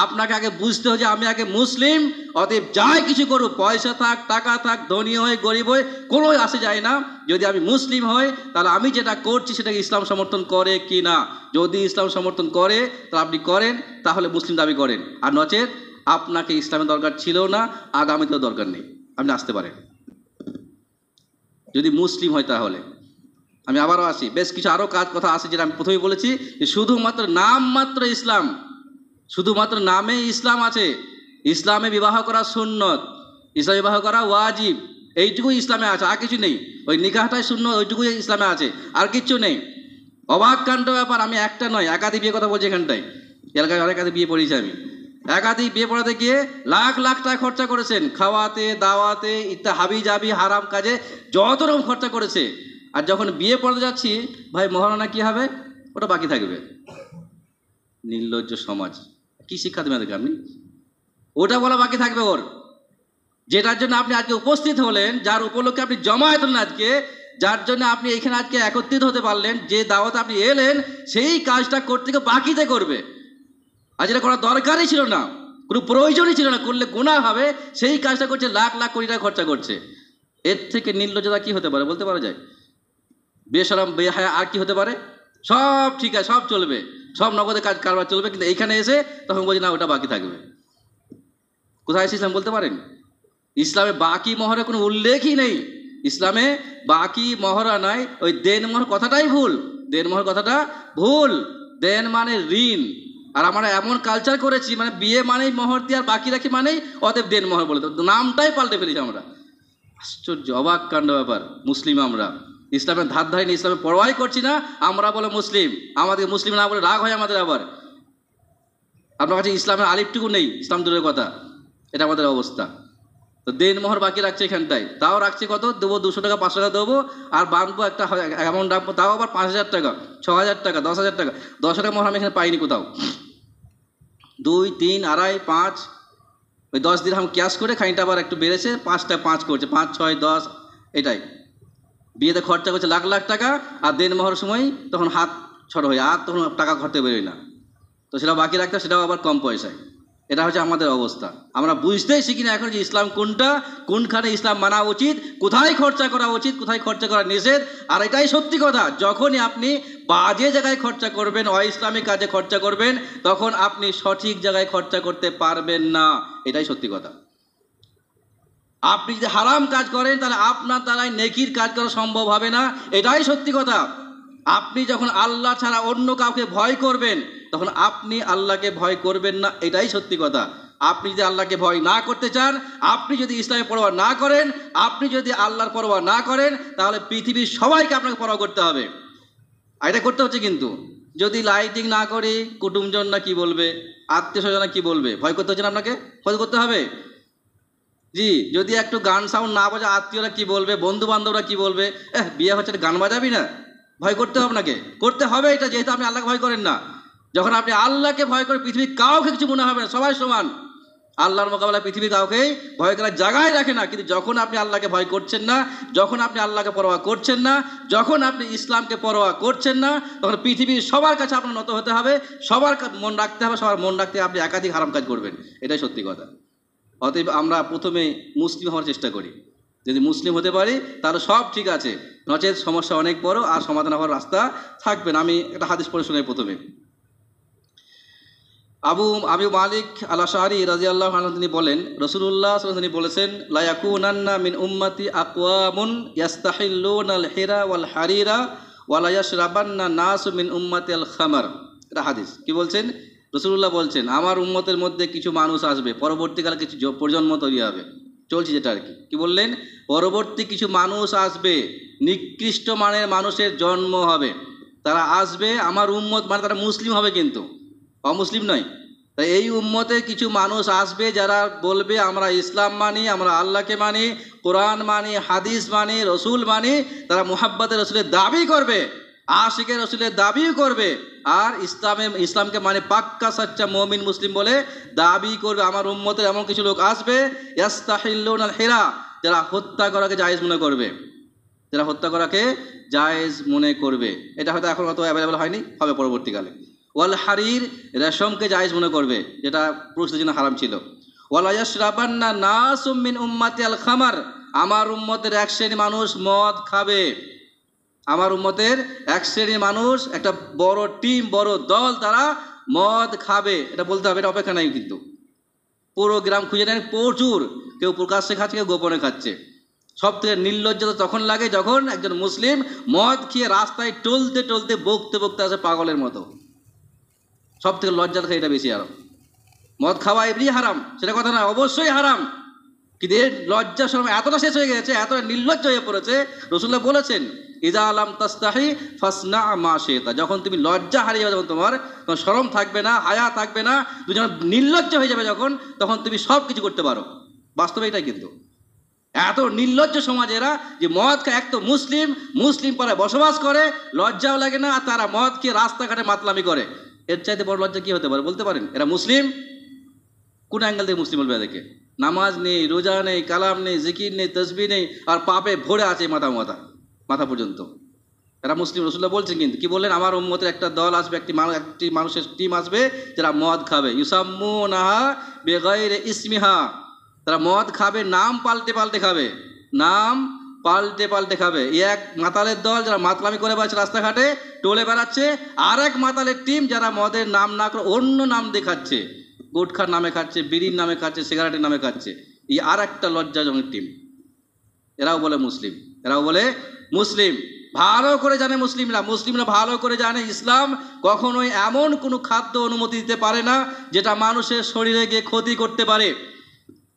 [SPEAKER 1] আপনাকে আগে বুঝতে হবে যে আমি আগে মুসলিম, অতএব যাই কিছু করুক, পয়সা থাক, টাকা থাক, ধনী হয়ে গরিব হয়ে কোনো আসে যায় না, যদি আমি মুসলিম হই তাহলে আমি যেটা করছি সেটাকে ইসলাম সমর্থন করে কি না। যদি ইসলাম সমর্থন করে তাহলে আপনি করেন, তাহলে মুসলিম দাবি করেন, আর নচেত আপনাকে ইসলামের দরকার ছিল না, আগামীতেও দরকার নেই, আপনি আসতে পারেন যদি মুসলিম হয়। তাহলে আমি আবারও আসি, বেশ কিছু আরও কথা আছে যেটা আমি প্রথমেই বলেছি, যে শুধুমাত্র নাম মাত্র ইসলাম, শুধুমাত্র নামে ইসলাম আছে। ইসলামে বিবাহ করা সুন্নত, ইসলামে বিবাহ করা ওয়াজিব, এইটুকুই ইসলামে আছে, আর কিছু নেই। ওই নিকাহটাই সুন্নত, ওইটুকুই ইসলামে আছে, আর কিচ্ছু নেই। অবাক কাণ্ড ব্যাপার, আমি একটা নয় একাধিক বিয়ে কথা বলছি এখানটায়, এলাকায় একাধিক বিয়ে পড়িয়েছি আমি। একাধিক বিয়ে পড়াতে গিয়ে লাখ লাখ টাকা খরচা করেছেন, খাওয়াতে দাওয়াতে ইত্যাদি হাবি জাবি হারাম কাজে যত রকম খরচা করেছে। আর যখন বিয়ে পড়াতে যাচ্ছি, ভাই মহারণা কি হবে, ওটা বাকি থাকবে। নির্লজ্জ সমাজ, কি শিক্ষা দেবেন দেখে আপনি? ওটা বলা বাকি থাকবে ওর, যেটার জন্য আপনি আজকে উপস্থিত হলেন, যার উপলক্ষে আপনি জমায়েত হলেন আজকে, যার জন্য আপনি এখানে আজকে একত্রিত হতে পারলেন, যে দাওয়াতে আপনি এলেন, সেই কাজটা করতে গিয়ে বাকিতে করবে। আর যেটা করার দরকারই ছিল না, কোনো প্রয়োজনই ছিল না, করলে গুনাহ হবে, সেই কাজটা করছে, লাখ লাখ কোটি টাকা খরচা করছে। এর থেকে নির্লজ্জতা কি হতে পারে বলতে পারা যায়? বেশরম বেহায়া আর কি হতে পারে? সব ঠিক আছে, সব চলবে, সব নগদে কাজ কারবার চলবে, কিন্তু এইখানে এসে তখন বলছি না ওটা বাকি থাকবে। কোথায় এসে ইসলাম বলতে পারেন? ইসলামে বাকি মহরে কোনো উল্লেখই নেই। ইসলামে বাকি মহরা নাই, ওই দেন মোহর কথাটাই ভুল, দেন মোহর কথাটা ভুল। দেন মানে ঋণ, আর আমরা এমন কালচার করেছি, মানে বিয়ে মানেই মোহর দিয়ে আর বাকি রাখি মানেই অতএব দেন মোহর বলে, নামটাই পাল্টে ফেলেছি আমরা। আশ্চর্য, অবাক কাণ্ড ব্যাপার। মুসলিম আমরা, ইসলামের ধার ধারি নেই, ইসলামের পরোয়াই করছি না, আমরা বলে মুসলিম, আমাদের মুসলিম না বলে রাগ হয় আমাদের। আবার আপনার কাছে ইসলামের আলিফটুকু নেই, ইসলাম দূরের কথা, এটা আমাদের অবস্থা। তো দেন মোহর বাকি রাখছে এখানটায়, তাও রাখছে কত দেবো, 200 টাকা 500 টাকা দেবো, আর বাঁধবো একটা অ্যামাউন্ট রাখবো, তাও আবার 5000 টাকা 6000 টাকা 10,000 টাকা। 10 টাকা মোহর আমি এখানে পাইনি কোথাও। 2, 3, 2.5, 5, ওই 10 দিরহাম ক্যাশ করে, খানিকটা আবার একটু বেড়েছে, 5টা 5 করছে, 5, 6, 10, এটাই। বিয়েতে খরচা করছে লাখ লাখ টাকা, আর দেন মোহর সময় তখন হাত ছড় হয়ে, আর তখন টাকা খরচা বেরোয় না, তো সেটা বাকি রাখতে, সেটাও আবার কম পয়সায়। এটা হচ্ছে আমাদের অবস্থা। আমরা বুঝতেই শিখি না এখন যে ইসলাম কোনটা, কোনখানে ইসলাম মানা উচিত, কোথায় খরচা করা উচিত, কোথায় খরচা করা নিষেধ। আর এটাই সত্যি কথা, যখনই আপনি বাজে জায়গায় খরচা করবেন, অইসলামিক কাজে খরচা করবেন, তখন আপনি সঠিক জায়গায় খরচা করতে পারবেন না, এটাই সত্যি কথা। আপনি যদি হারাম কাজ করেন তাহলে আপনার দ্বারাই নেকির কাজ করা সম্ভব হবে না, এটাই সত্যি কথা। আপনি যখন আল্লাহ ছাড়া অন্য কাউকে ভয় করবেন, তখন আপনি আল্লাহকে ভয় করবেন না, এটাই সত্যি কথা। আপনি যদি আল্লাহকে ভয় না করতে চান, আপনি যদি ইসলামের পরোয়া না করেন, আপনি যদি আল্লাহর পরোয়া না করেন, তাহলে পৃথিবীর সবাইকে আপনাকে পরোয়া করতে হবে। আর এটা করতে হচ্ছে কিন্তু, যদি লাইটিং না করি কুটুমজনরা কি বলবে, আত্মীয় স্বজনরা কি বলবে, ভয় করতে হচ্ছে না আপনাকে, ভয় করতে হবে। জি, যদি একটু গান সাউন্ড না বাজা, আত্মীয়রা কি বলবে, বন্ধু বান্ধবরা কি বলবে, বিয়ে হচ্ছে গান বাজাবি না, ভয় করতে হবে আপনাকে, করতে হবে এটা, যেহেতু আপনি আল্লাহকে ভয় করেন না। যখন আপনি আল্লাহকে ভয় করেন, পৃথিবীর কাউকে কিছু মনে হবে না, সবাই সমান। আল্লাহর মোকাবেলায় পৃথিবীর কাউকে ভয় করার জায়গায় রাখে না। কিন্তু যখন আপনি আল্লাহকে ভয় করছেন না, যখন আপনি আল্লাহকে পরোয়া করছেন না, যখন আপনি ইসলামকে পরোয়া করছেন না, তখন পৃথিবীর সবার কাছে আপনার নত হতে হবে, সবার মন রাখতে হবে, সবার মন রাখতে আপনি একাধিক হারাম কাজ করবেন, এটাই সত্যি কথা। অতএব আমরা প্রথমে মুসলিম হওয়ার চেষ্টা করি, যদি মুসলিম হতে পারি তাহলে সব ঠিক আছে, নচেত সমস্যা অনেক বড়, আর সমাধান হওয়ার রাস্তা থাকবে না। আমি একটা হাদিস পড়ে শোনাই প্রথমে। আবু মালিক আল আশআরী রাদিয়াল্লাহু আনহু তিনি বলেন, রাসূলুল্লাহ সাল্লাল্লাহু আলাইহি ওয়াসাল্লাম তিনি বলেছেন, লা ইয়াকুনান্না মিন উম্মতি আকওয়ামুন ইস্তাহিল্লুনাল হিরা ওয়াল হারিরা ওয়া লা ইয়াশরাবান্না নাসু মিন উম্মাতিল খামার। এটা হাদিস। কি বলছেন? রাসূলুল্লাহ বলছেন, আমার উম্মতের মধ্যে কিছু মানুষ আসবে, পরবর্তীকালে কিছু প্রজন্ম তৈরি হবে, চলছে যেটা আর কি। কি বললেন? পরবর্তী কিছু মানুষ আসবে, নিকৃষ্ট মানের মানুষের জন্ম হবে, তারা আসবে, আমার উম্মত মানে তারা মুসলিম হবে, কিন্তু অমুসলিম নয়। তাই এই উম্মতে কিছু মানুষ আসবে যারা বলবে আমরা ইসলাম মানি, আমরা আল্লাহকে মানি, কোরআন মানি, হাদিস মানি, রসুল মানি। তারা মুহাব্বতের রসুলের দাবি করবে, আশিকের রসুলের দাবিও করবে, আর ইসলামকে মানে পাক্কা সাচ্চা মুমিন মুসলিম বলে দাবি করবে। আমার উম্মতের এমন কিছু লোক আসবে, ইয়াস্তাহিল্লুনাল হিরা, যারা হত্যা করাকে জায়েজ মনে করবে। যারা হত্যা করাকে জায়েজ মনে করবে। এটা হয়তো এখন অত অ্যাভেলেবল হয়নি, হবে পরবর্তীকালে। ওয়াল হারির, রেশমকে জায়েজ মনে করবে, যেটা পুরুষদের জন্য হারাম ছিল। ওয়ালা ইয়াশরাবান্না নাসুম মিন উম্মাতি আল খামার, আমার উম্মতের এক শ্রেণী মানুষ মদ খাবে। আমার উম্মতের এক শ্রেণীর মানুষ, একটা বড় টিম, বড় দল, তারা মদ খাবে। এটা বলতে হবে, এটা অপেক্ষা নাই কিন্তু। পুরো গ্রাম খুঁজে নেন, প্রচুর, কেউ প্রকাশ্যে খাচ্ছে, কেউ গোপনে খাচ্ছে। সব থেকে নির্লজ্জ তখন লাগে যখন একজন মুসলিম মদ খেয়ে রাস্তায় টলতে টলতে বকতে বকতে আসে পাগলের মতো। সব থেকে লজ্জার খাই এটা বেশি আরাম। মদ খাওয়া এমনি হারাম, সেটা কথা না, অবশ্যই হারাম, কিন্তু এর লজ্জা শরম এতটা শেষ হয়ে গেছে, এতটা নির্লজ্জ হয়ে পড়েছে। রাসূলুল্লাহ বলেছেন, ইযা লাম তাস্তাহি ফাসনা মা শিতা, যখন তুমি লজ্জা হারিয়ে যাবে, যখন তোমার শরম থাকবে না, হায়া থাকবে না, তুমি যখন নির্লজ্জ হয়ে যাবে যখন, তখন তুমি সব কিছু করতে পারো। বাস্তবে এটাই কিন্তু। এত নির্লজ্জ সমাজ এরা, যে মদ খায়, এক তো মুসলিম, মুসলিম পাড়ায় বসবাস করে, লজ্জাও লাগে না, আর তারা মদ খেয়ে রাস্তাঘাটে মাতলামি করে। এর চাইতে বড় লজ্জা কি হতে পারে বলতে পারেন? এরা মুসলিম, কোন অ্যাঙ্গেল থেকে মুসলিম বলবে এদেরকে? নামাজ নেই, রোজা নেই, কালাম নেই, জিকির নেই, তসবিহ নেই, আর পাপে ভরে আছে মাথা পর্যন্ত। এরা মুসলিম? রাসূলুল্লাহ বলছেন কিন্তু, কি বললেন? আমার উম্মতের একটা দল আসবে, একটি মানুষের টিম আসবে, যারা মদ খাবে। ইউসাম্মুনাহা বিগাইরি ইসমিহা, তারা মদ খাবে, নাম পাল্টে পাল্টে খাবে, নাম পাল্টে পাল্টে খাবে। এক মাতালের দল যারা মাতলামি করে বেড়াচ্ছে, রাস্তাঘাটে টোলে বেড়াচ্ছে, আর এক মাতালের টিম যারা মদের নাম না করে অন্য নাম দিয়ে খাচ্ছে, গুটখার নামে খাচ্ছে, বিড়ির নামে খাচ্ছে, সিগারেটের নামে খাচ্ছে। এই আর একটা লজ্জাজনক টিম। এরাও বলে মুসলিম, এরাও বলে মুসলিম। ভালো করে জানে মুসলিমরা ভালো করে জানে, ইসলাম কখনোই এমন কোনো খাদ্য অনুমতি দিতে পারে না যেটা মানুষের শরীরে গিয়ে ক্ষতি করতে পারে।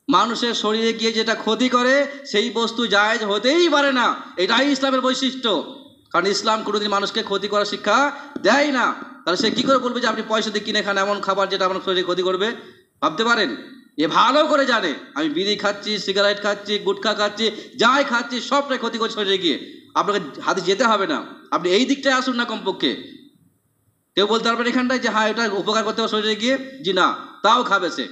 [SPEAKER 1] মানুষের শরীরে গিয়ে যেটা ক্ষতি করে সেই বস্তু জায়েজ হতেই পারে না। এটাই ইসলামের বৈশিষ্ট্য। কারণ ইসলাম কোনোদিন মানুষকে ক্ষতি করার শিক্ষা দেয় না। তাহলে সে কি করে বলবে যে আপনি পয়সা দিয়ে কিনে খান এমন খাবার যেটা আপনার শরীরে ক্ষতি করবে? ভাবতে পারেন? এ ভালো করে জানে আমি বিড়ি খাচ্ছি, সিগারেট খাচ্ছি, গুটখা খাচ্ছি, যাই খাচ্ছি সবটাই ক্ষতি করছে শরীরে গিয়ে। আপনাকে হাতে যেতে হবে না, আপনি এই দিকটায় আসুন না কমপক্ষে। কেউ বলতে পারবেন এখানটায় যে হ্যাঁ এটা উপকার করতে হবে শরীরে গিয়ে? জি না, তাও খাবে সে।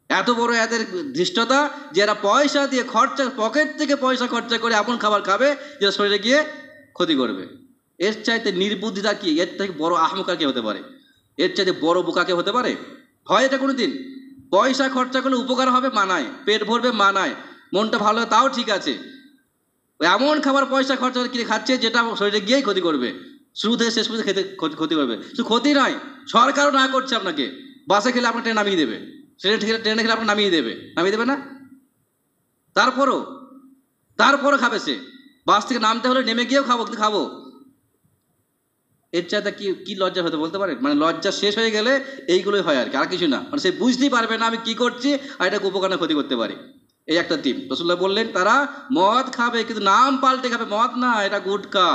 [SPEAKER 1] এত বড় এদের ধৃষ্টতা যে এরা পয়সা দিয়ে খরচা, পকেট থেকে পয়সা খরচা করে এমন খাবার খাবে যেটা শরীরে গিয়ে ক্ষতি করবে। এর চাইতে নির্বুদ্ধিতা কি, এর থেকে বড় আহমকা কে হতে পারে? এর চাইতে বড় বোকা কে হতে পারে? হয় এটা কোনোদিন? পয়সা খরচা করলে উপকার হবে মানায়, পেট ভরবে মানায়, মনটা ভালো হয় তাও ঠিক আছে। এমন খাবার পয়সা খরচা করে কিনে খাচ্ছে যেটা শরীরে গিয়েই ক্ষতি করবে, শুরু থেকে শেষ পর্যন্ত খেতে ক্ষতি করবে। শুধু ক্ষতি নয়, সরকারও না করছে আপনাকে। বাসে খেলে আপনার ট্রেন নামিয়ে দেবে, ট্রেনে খেলে আপনার নামিয়ে দেবে না? তারপরও খাবে সে। বাস থেকে নামতে হলে নেমে গিয়েও খাবো, কিন্তু খাবো। এর চাইতে কি লজ্জা হতে বলতে পারেন? মানে লজ্জা শেষ হয়ে গেলে এইগুলোই হয় আর কি, আর কিছু না। মানে সে বুঝতেই পারবে না আমি কি করছি আর এটাকে উপকার না ক্ষতি করতে পারি। এই একটা টিম। রাসূলুল্লাহ বললেন তারা মদ খাবে, কিন্তু নাম পাল্টে খাবে। মদ না এটা গুটখা,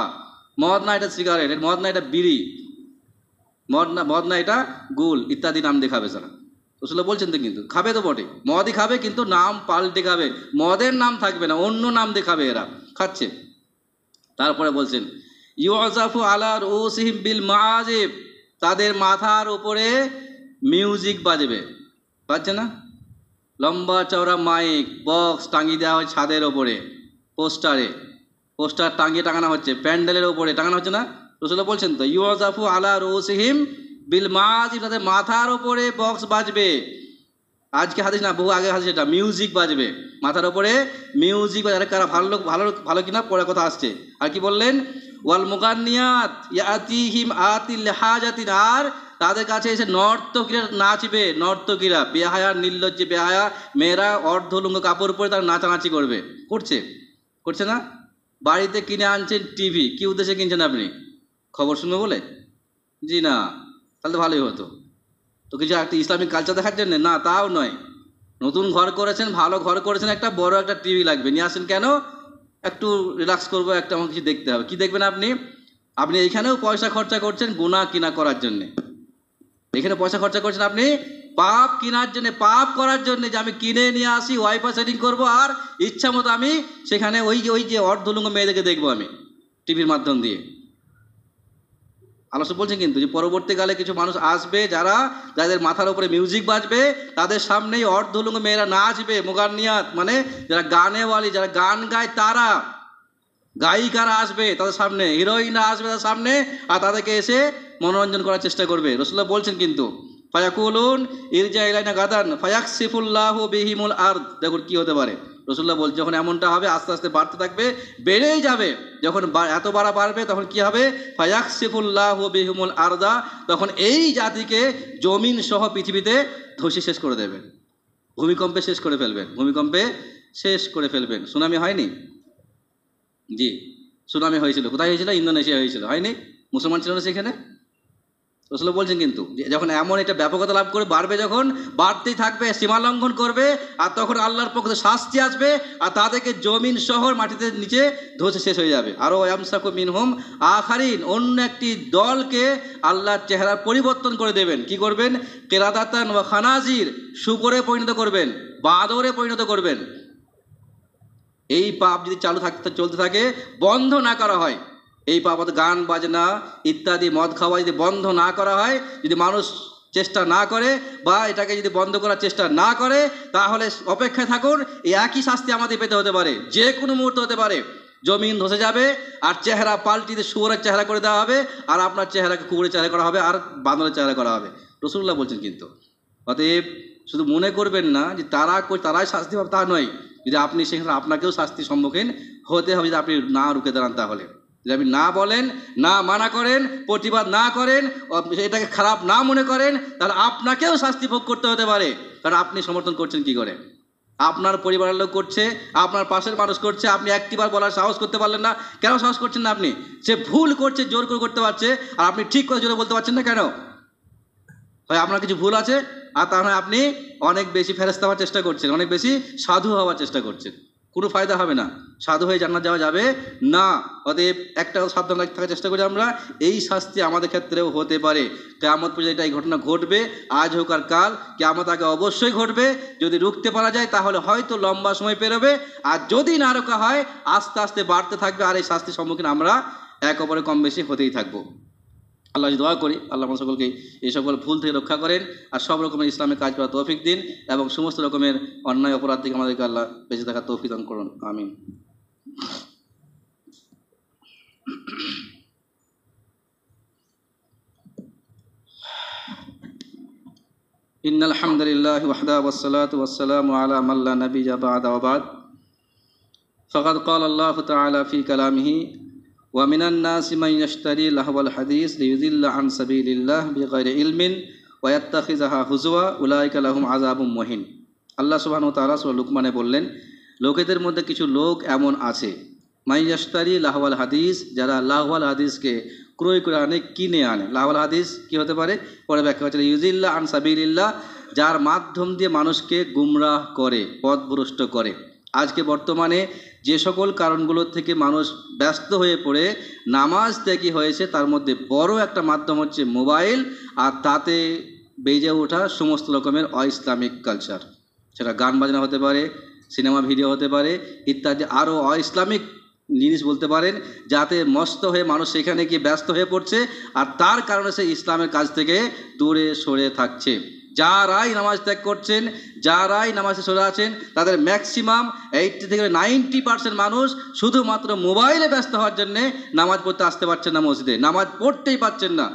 [SPEAKER 1] মদ না এটা সিগারেট, মদ না এটা বিড়ি, মদ না এটা গুল ইত্যাদি নাম দিয়ে খাবে তারা। রাসূলুল্লাহ বলছেন তো, কিন্তু খাবে তো বটে, মদই খাবে, কিন্তু নাম পাল্টে খাবে। মদের নাম থাকবে না, অন্য নাম দিয়ে খাবে, এরা খাচ্ছে। তারপরে বলছেন ইউজাফু আলা রুসিহিম বিল মাআজিব, তাদের মাথার উপরে মিউজিক বাজবে। পাচ্ছে না? লম্বা চওড়া মাইক বক্স টাঙিয়ে দেওয়া হয় ছাদের ওপরে, পোস্টার টাঙানো হচ্ছে, প্যান্ডেলের ওপরে টাঙানো হচ্ছে না? রাসূলুল্লাহ বলছেন তো ইউজাফু আলা রুসিহিম বিল মাআজিব, তাদের মাথার ওপরে বক্স বাজবে। আজকে হাদিস না, বহু আগে হাদিস, এটা মিউজিক বাজবে মাথার ওপরে, মিউজিক বাজবে। কারা ভালো কিনা পড়ার কথা আসছে। আর কি বললেন? ওয়াল মুগান্নিয়াত ইয়াতিহিম আতিল হাজাতিন, আর তাদের কাছে এসে নর্তকীরা নাচবে। নর্তকীরা বেহায়া, নির্লজ্জ বেহায়া মেয়েরা অর্ধলুঙ্গ কাপড় পরে তারা নাচানাচি করছে না? বাড়িতে কিনে আনছেন টিভি, কি উদ্দেশ্যে কিনছেন আপনি? খবর শুনবে বলে? জি না, তাহলে তো ভালোই হতো। তো কিছু একটা ইসলামিক কালচার দেখার জন্য না, তাও নয়। নতুন ঘর করেছেন, ভালো ঘর করেছেন, একটা বড় একটা টিভি লাগবে, নিয়ে আসেন কেন? একটু রিল্যাক্স করবো, একটা আমার কিছু দেখতে হবে। কি দেখবেন আপনি? আপনি এইখানেও পয়সা খরচা করছেন গুনাহ কিনা করার জন্যে। এখানে পয়সা খরচা করছেন আপনি পাপ কিনার জন্য, পাপ করার জন্য, যে আমি কিনে নিয়ে আসি, ওয়াইফাই সেটিং করবো, আর ইচ্ছা মতো আমি সেখানে ওই যে অর্ধলুঙ্গ মেয়েদেরকে দেখবো আমি টিভির মাধ্যম দিয়ে। আলোচনা বলছেন কিন্তু যে পরবর্তীকালে কিছু মানুষ আসবে যাদের মাথার উপরে মিউজিক বাজবে, তাদের সামনেই অর্ধলুঙ্গ মেয়েরা নাচবে। মুগান্নিয়াত মানে যারা গানেওয়ালি, যারা গান গায়, তারা গায়িকারা আসবে তাদের সামনে, হিরোইনরা আসবে তাদের সামনে, আর তাদেরকে এসে মনোরঞ্জন করার চেষ্টা করবে। রাসূলুল্লাহ বলছেন কিন্তু ফায়াকুলুন ইরজা ইলাইনা গাদান ফায়াকসিফুল্লাহু বিহিমুল আরদ। দেখুন কি হতে পারে, রাসূলুল্লাহ বলছে যখন এমনটা হবে আস্তে আস্তে বাড়তে থাকবে, বেড়েই যাবে, যখন এত বাড়বে তখন কি হবে, ফায়াকসিফুল্লাহু বিহিমুল আরদা, তখন এই জাতিকে জমিন সহ পৃথিবীতে ধসে শেষ করে দেবে, ভূমিকম্পে শেষ করে ফেলবেন, ভূমিকম্পে শেষ করে ফেলবেন। সুনামি হয়নি? জি, সুনামি হয়েছিল। কোথায় হয়েছিল? ইন্দোনেশিয়া হয়েছিল, হয়নি? মুসলমান ছিল না সেখানে? রাসূল বলছেন কিন্তু যখন এমন এটা ব্যাপকতা লাভ করে বাড়বে, যখন বাড়তেই থাকবে, সীমা লঙ্ঘন করবে, আর তখন আল্লাহর পক্ষ থেকে শাস্তি আসবে, আর তাদেরকে জমিন শহর মাটিতে নিচে ধসে শেষ হয়ে যাবে। আরও ইয়ামসাকু মিনহুম আখারিন, অন্য একটি দলকে আল্লাহর চেহারা পরিবর্তন করে দেবেন। কি করবেন? কিরাদাতান ওয়া খানাজির, শুকরে পরিণত করবেন, বাদরে পরিণত করবেন। এই পাপ যদি চলতে থাকে, বন্ধ না করা হয়, এই পাপ গান বাজনা ইত্যাদি মদ খাওয়া যদি বন্ধ না করা হয়, যদি মানুষ চেষ্টা না করে বা এটাকে যদি বন্ধ করার চেষ্টা না করে, তাহলে অপেক্ষায় থাকুন, এই একই শাস্তি আমাদের পেতে হতে পারে, যে কোনো মুহূর্তে হতে পারে। জমিন ধসে যাবে, আর চেহারা পাল্টিতে শুয়োরের চেহারা করে দেওয়া হবে, আর আপনার চেহারাকে কুকুরের চেহারা করা হবে, আর বাঁদরের চেহারা করা হবে। রাসূলুল্লাহ বলছেন কিন্তু। অতএব শুধু মনে করবেন না যে তারাই শাস্তি পাবে, তা নয়। যদি আপনি সেখানে আপনাকেও শাস্তির সম্মুখীন হতে হবে, যদি আপনি না রুখে দাঁড়ান। তাহলে যদি আপনি না বলেন, না মানা করেন, প্রতিবাদ না করেন, এটাকে খারাপ না মনে করেন, তাহলে আপনাকেও শাস্তি ভোগ করতে হতে পারে। কারণ আপনি সমর্থন করছেন কি করে? আপনার পরিবারের লোক করছে, আপনার পাশের মানুষ করছে, আপনি একটিবার বলার সাহস করতে পারলেন না। কেন সাহস করছেন না আপনি? সে ভুল করছে, জোর করে করতে পারছে, আর আপনি ঠিক করে জোরে বলতে পারছেন না কেন? হয় আপনার কিছু ভুল আছে, আর তা নয় আপনি অনেক বেশি ফেরেশতা হওয়ার চেষ্টা করছেন, অনেক বেশি সাধু হওয়ার চেষ্টা করছেন। কোনো ফায়দা হবে না, সাধু হয়ে জান্নাত যাওয়া যাবে না। অতএব একটা সাবধান থাকার চেষ্টা করি আমরা, এই শাস্তি আমাদের ক্ষেত্রেও হতে পারে। কিয়ামত পর্যন্ত এই ঘটনা ঘটবে, আজ হোক আর কাল, কিয়ামত আগে অবশ্যই ঘটবে। যদি রুখতে পারা যায় তাহলে হয়তো লম্বা সময় পেরোবে, আর যদি না রোকা হয় আস্তে আস্তে বাড়তে থাকবে, আর এই শাস্তির সম্মুখীন আমরা এক অপরে কম বেশি হতেই থাকবো। আল্লাহ দোয়া করি আল্লাহ আমাদের সকলকে এই সকল ভুল থেকে রক্ষা করেন, আর সব রকমের ইসলামের কাজ করার তৌফিক দিন, এবং সমস্ত রকমের অন্যায় অপরাধ থেকে আমাদেরকে আল্লাহ বেঁচে থাকার তৌফিক দান করুন। আমিন। ইন্নাল হামদুলিল্লাহি ওয়াহদাহু ওয়াসসালাতু ওয়াসসালামু আলা মান লা নাবিয়্যা বা'দা ওয়া বা'দ। ফাকাদ ক্বালা আল্লাহু তাআলা ফি কালামিহি ওয়া মিনান নাসি মান ইয়াশতারি লাহওয়াল হাদিস লিয়ুযিল্লা আন সাবিলিল্লাহ বিগাইরি ইলমিন ওয়া ইয়াত্তাখিযাহা হুজওয়া উলাইকা লাহুম আযাবুম মুহিন। আল্লাহ সুবহানাহু ওয়া তাআলা সূরা লুকমানে বললেন, লোকেদের মধ্যে কিছু লোক এমন আছে, মান ইয়াশতারি লাহওয়াল হাদিস, যারা লাহওয়াল হাদিসকে ক্রয় করে আনে, কিনে আনে। লাহওয়াল হাদিস কি হতে পারে? পরে ব্যাখ্যা হচ্ছে লিয়ুযিল্লা আন সাবিলিল্লাহ, যার মাধ্যম দিয়ে মানুষকে গুমরাহ করে, পথভ্রষ্ট করে। আজকে বর্তমানে যে সকল কারণগুলোর থেকে মানুষ ব্যস্ত হয়ে পড়ে নামাজ ত্যাগী হয়েছে, তার মধ্যে বড় একটা মাধ্যম হচ্ছে মোবাইল, আর তাতে বেজে ওঠা সমস্ত রকমের অ-ইসলামিক কালচার। সেটা গান বাজনা হতে পারে, সিনেমা ভিডিও হতে পারে, ইত্যাদি আরও অ-ইসলামিক জিনিস বলতে পারেন, যাতে মস্ত হয়ে মানুষ সেখানে গিয়ে ব্যস্ত হয়ে পড়ছে, আর তার কারণে সে ইসলামের কাজ থেকে দূরে সরে থাকছে। যারাই নামাজ ত্যাগ করছেন, যারাই নামাজে সরে আছেন, তাদের ম্যাক্সিমাম 80 থেকে 90% মানুষ শুধুমাত্র মোবাইলে ব্যস্ত হওয়ার জন্যে নামাজ পড়তে আসতে পারছেন না, মসজিদে নামাজ পড়তেই পারছেন না।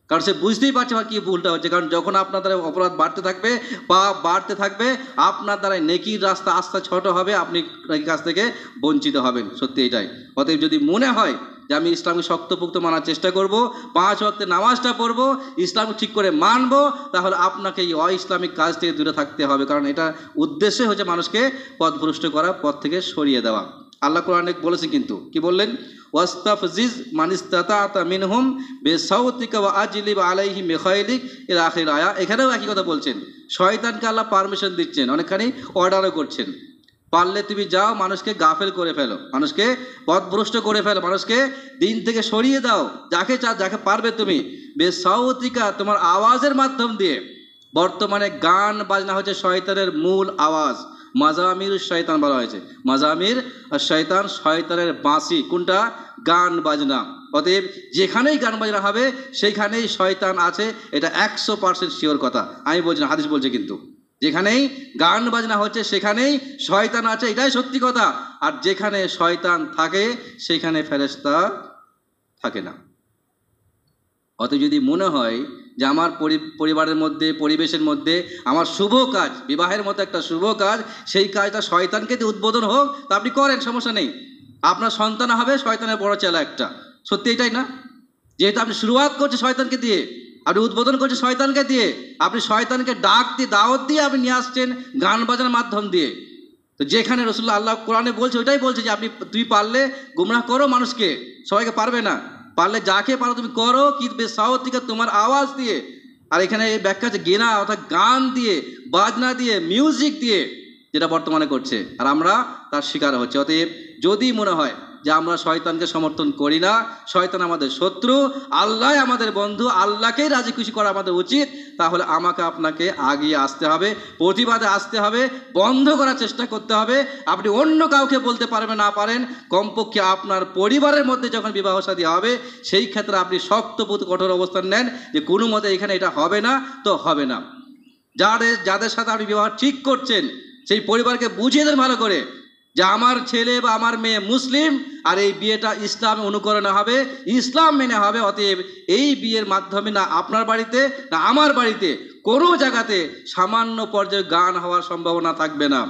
[SPEAKER 1] কারণ সে বুঝতেই পারছে কি ভুলটা হচ্ছে। কারণ যখন আপনার দ্বারা অপরাধ বাড়তে থাকবে, পাপ বাড়তে থাকবে, আপনার দ্বারা নেকির রাস্তা আস্তে ছোট হবে, আপনি নেকির কাছ থেকে বঞ্চিত হবেন। সত্যি এটাই। অতএব যদি মনে হয় যে আমি ইসলামকে শক্তপোক্ত মানার চেষ্টা করব, 5 ওয়াক্তে নামাজটা পড়বো, ইসলামকে ঠিক করে মানবো, তাহলে আপনাকে এই অ-ইসলামিক কাজ থেকে দূরে থাকতে হবে। কারণ এটা উদ্দেশ্যে হচ্ছে মানুষকে পথভ্রষ্ট করা, পথ থেকে সরিয়ে দেওয়া। আল্লাহ কোরআনে বলেছেন কিন্তু, কি বললেন? ওয়াস্তাফজিজ মানিস্তাতা মিনহুম বিসাউতিকা ওয়া আজলিব আলাইহিম বিখাইলিক ইলা আখির আয়া। এখানেও একই কথা বলছেন, শয়তানকে আল্লাহ পারমিশন দিচ্ছেন, অনেকখানি অর্ডারও করছেন, পারলে তুমি যাও, মানুষকে গাফেল করে ফেলো, মানুষকে পথভ্রষ্ট করে ফেলো, মানুষকে দিন থেকে সরিয়ে দাও, যাকে পারবে তুমি। বিসাউতিকা, তোমার আওয়াজের মাধ্যম দিয়ে। বর্তমানে গান বাজনা হচ্ছে শয়তানের মূল আওয়াজ। মাজামির শয়তান বলা হয়েছে, মাজামির আর শয়তান, শয়তানের বাঁশি। কোনটা? গান বাজনা। অতএব যেখানেই গান বাজনা হবে সেইখানেই শয়তান আছে, এটা 100% শিওর কথা। আমি বলছি না, হাদিস বলছে কিন্তু। যেখানেই গান বাজনা হচ্ছে সেখানেই শয়তান আছে, এটাই সত্যি কথা। আর যেখানে শয়তান থাকে সেখানে ফেরেশতা থাকে না। অত যদি মনে হয় যে আমার পরিবারের মধ্যে, পরিবেশের মধ্যে আমার শুভ কাজ, বিবাহের মতো একটা শুভ কাজ, সেই কাজটা শয়তানকে দিয়ে উদ্বোধন হোক, তা আপনি করেন, সমস্যা নেই। আপনার সন্তান হবে শয়তানের বড় চেলা একটা, সত্যি এটাই না? যেহেতু আপনি শুরুয়াত করছে শয়তানকে দিয়ে, আপনি উদ্বোধন করছে শয়তানকে দিয়ে, আপনি শয়তানকে ডাক দিয়ে, দাওয়াত দিয়ে আপনি নিয়ে আসছেন গান বাজানোর মাধ্যম দিয়ে। তো যেখানে রাসূলুল্লাহ আল্লাহ কোরআনে বলছে, ওইটাই বলছে যে তুই পারলে গুমরাহ করো মানুষকে, সবাইকে পারবে না, পারলে যাকে পারো তুমি করো, কি বেসাওতিকা, তোমার আওয়াজ দিয়ে। আর এখানে এই ব্যাখ্যা আছে গেনা অর্থাৎ গান দিয়ে, বাজনা দিয়ে, মিউজিক দিয়ে, যেটা বর্তমানে করছে, আর আমরা তার শিকার হচ্ছে। অতএব যদি মনে হয় যে আমরা শয়তানকে সমর্থন করি না, শয়তান আমাদের শত্রু, আল্লাহ আমাদের বন্ধু, আল্লাহকেই রাজি খুশি করা আমাদের উচিত, তাহলে আমাকে আপনাকে আগিয়ে আসতে হবে, প্রতিবাদে আসতে হবে, বন্ধ করার চেষ্টা করতে হবে। আপনি অন্য কাউকে বলতে পারবেন না পারেন, কমপক্ষে আপনার পরিবারের মধ্যে যখন বিবাহ শাদী হবে সেই ক্ষেত্রে আপনি শক্তপোক্ত কঠোর অবস্থান নেন যে কোনো মতে এখানে এটা হবে না তো হবে না। যাদের সাথে আপনি বিবাহ ঠিক করছেন সেই পরিবারকে বুঝিয়ে দেন ভালো করে যে আমার ছেলে বা আমার মেয়ে মুসলিম, আর এই বিয়েটা ইসলামে অনুকরণে হবে, ইসলাম মেনে হবে। অতএব এই বিয়ের মাধ্যমে না আপনার বাড়িতে না আমার বাড়িতে কোনো জায়গাতে সামান্য পর্যায়ে গান হওয়ার সম্ভাবনা থাকবে না।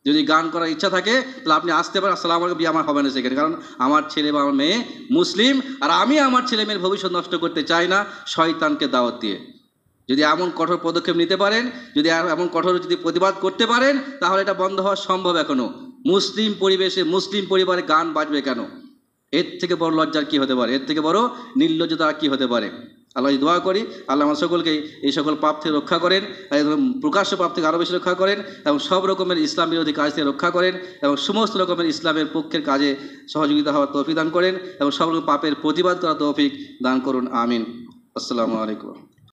[SPEAKER 1] যদি গান করার ইচ্ছা থাকে তাহলে আপনি আসতে পারেন, আসসালামু আলাইকুম, বিয়ে আমার হবে না সেখানে, কারণ আমার ছেলে বা আমার মেয়ে মুসলিম, আর আমি আমার ছেলে মেয়ের ভবিষ্যৎ নষ্ট করতে চাই না শয়তানকে দাওয়াত দিয়ে। যদি এমন কঠোর পদক্ষেপ নিতে পারেন, যদি এমন কঠোর যদি প্রতিবাদ করতে পারেন, তাহলে এটা বন্ধ হওয়া সম্ভব। এখনো মুসলিম পরিবেশে, মুসলিম পরিবারে গান বাজবে কেন? এর থেকে বড় লজ্জার কি হতে পারে? এর থেকে বড় নির্লজ্জতা কি হতে পারে? আল্লাহ দোয়া করি আল্লাহ আমার সকলকে এই সকল পাপ থেকে রক্ষা করেন, প্রকাশ্য পাপ থেকে আরও বেশি রক্ষা করেন, এবং সব রকমের ইসলাম বিরোধী কাজ থেকে রক্ষা করেন, এবং সমস্ত রকমের ইসলামের পক্ষের কাজে সহযোগিতা হওয়ার তৌফিক দান করেন, এবং সব রকম পাপের প্রতিবাদ করার তৌফিক দান করুন। আমিন। আসসালামু আলাইকুম।